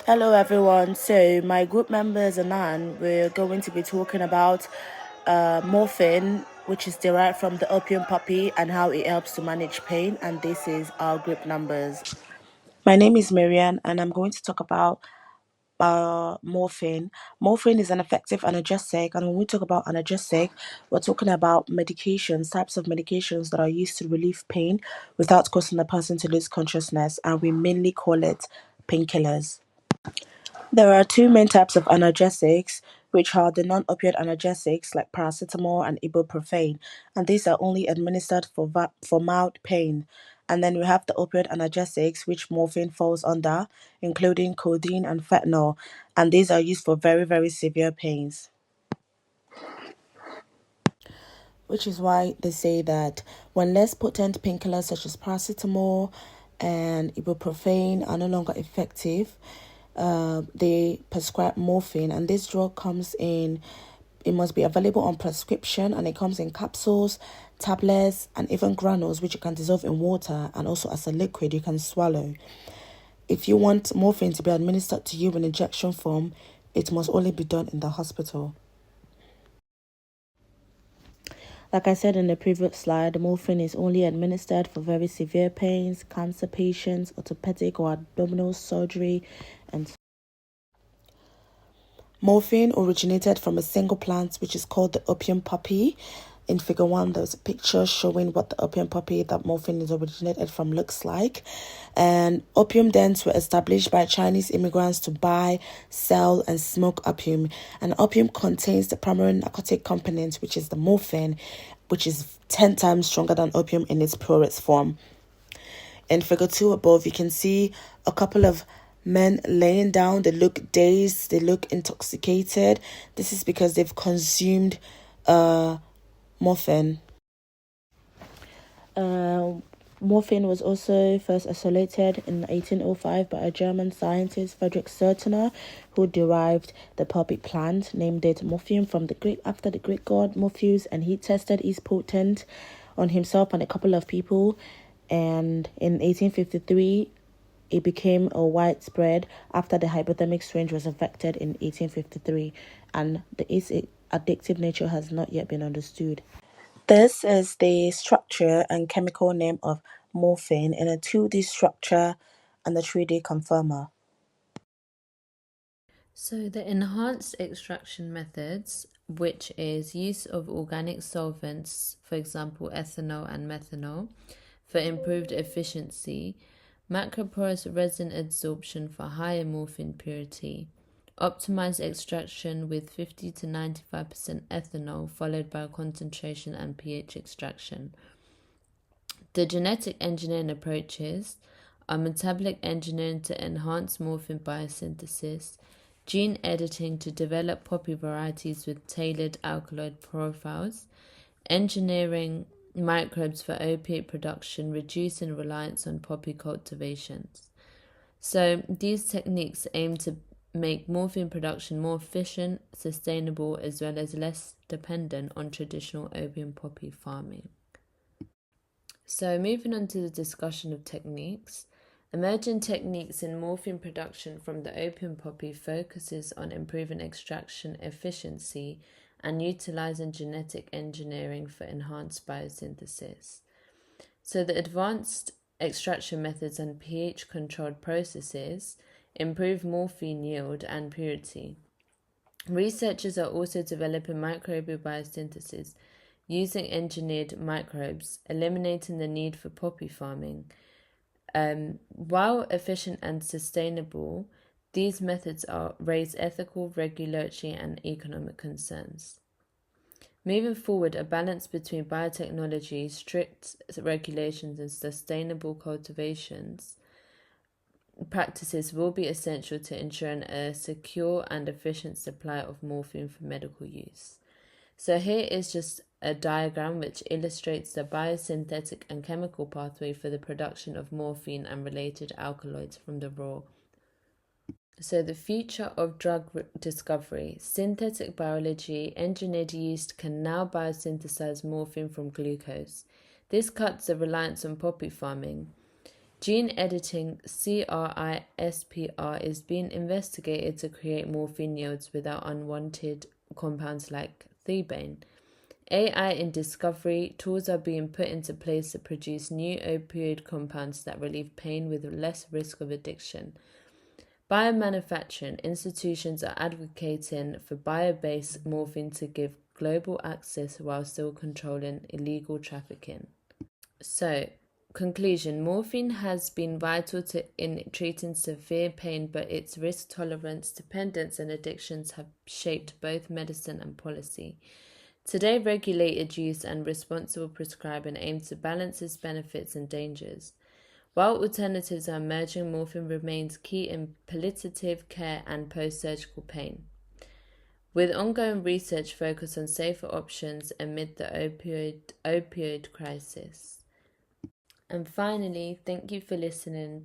Hello, everyone. So, my group members and we're going to be talking about morphine, which is derived from the opium poppy, and how it helps to manage pain. And this is our group numbers. My name is Marianne, and I'm going to talk about morphine. Morphine is an effective analgesic, and when we talk about analgesic, we're talking about medications, types of medications that are used to relieve pain without causing the person to lose consciousness, and we mainly call it painkillers. There are two main types of analgesics, which are the non-opioid analgesics like paracetamol and ibuprofen, and these are only administered for mild pain. And then we have the opioid analgesics, which morphine falls under, including codeine and fentanyl, and these are used for very, very severe pains. Which is why they say that when less potent painkillers such as paracetamol and ibuprofen are no longer effective, they prescribe morphine, and this drug comes in. It must be available on prescription, and it comes in capsules, tablets, and even granules, which you can dissolve in water, and also as a liquid you can swallow. If you want morphine to be administered to you in injection form, it must only be done in the hospital. Like I said in the previous slide, morphine is only administered for very severe pains, cancer patients, orthopedic or abdominal surgery, and morphine originated from a single plant which is called the opium poppy. In figure 1, there's a picture showing what the opium poppy that morphine is originated from looks like. And opium dens were established by Chinese immigrants to buy, sell, and smoke opium. And opium contains the primary narcotic component, which is the morphine, which is 10 times stronger than opium in its purest form. In figure 2 above, you can see a couple of men laying down. They look dazed, they look intoxicated. This is because they've consumed morphine. Morphine was also first isolated in 1805 by a German scientist, Friedrich Sertner, who derived the poppy plant, named it morphium from the Greek after the Greek god Morpheus, and he tested its potent on himself and a couple of people. And in 1853, it became a widespread after the hypothermic strain was affected in 1853, and its addictive nature has not yet been understood. This is the structure and chemical name of morphine in a 2D structure and the 3D conformer. So, the enhanced extraction methods, which is use of organic solvents, for example, ethanol and methanol, for improved efficiency, macroporous resin adsorption for higher morphine purity, optimized extraction with 50 to 95% ethanol, followed by concentration and pH extraction. The genetic engineering approaches are metabolic engineering to enhance morphine biosynthesis, gene editing to develop poppy varieties with tailored alkaloid profiles, engineering microbes for opiate production, reducing reliance on poppy cultivations. So these techniques aim to make morphine production more efficient, sustainable, as well as less dependent on traditional opium poppy farming. So, moving on to the discussion of techniques, emerging techniques in morphine production from the opium poppy focuses on improving extraction efficiency and utilizing genetic engineering for enhanced biosynthesis. So, the advanced extraction methods and pH controlled processes improve morphine yield and purity. Researchers are also developing microbial biosynthesis using engineered microbes, eliminating the need for poppy farming. While efficient and sustainable, these methods raise ethical, regulatory, and economic concerns. Moving forward, a balance between biotechnology, strict regulations, and sustainable cultivations practices will be essential to ensuring a secure and efficient supply of morphine for medical use. So here is just a diagram which illustrates the biosynthetic and chemical pathway for the production of morphine and related alkaloids from the raw. So the future of drug discovery, synthetic biology, engineered yeast can now biosynthesize morphine from glucose. This cuts the reliance on poppy farming. Gene editing CRISPR is being investigated to create morphine yields without unwanted compounds like thebaine. AI in discovery, tools are being put into place to produce new opioid compounds that relieve pain with less risk of addiction. Biomanufacturing institutions are advocating for bio-based morphine to give global access while still controlling illegal trafficking. So, conclusion, morphine has been vital in treating severe pain, but its risk tolerance, dependence, and addictions have shaped both medicine and policy. Today, regulated use and responsible prescribing aim to balance its benefits and dangers. While alternatives are emerging, morphine remains key in palliative care and post-surgical pain, with ongoing research focused on safer options amid the opioid crisis. And finally, thank you for listening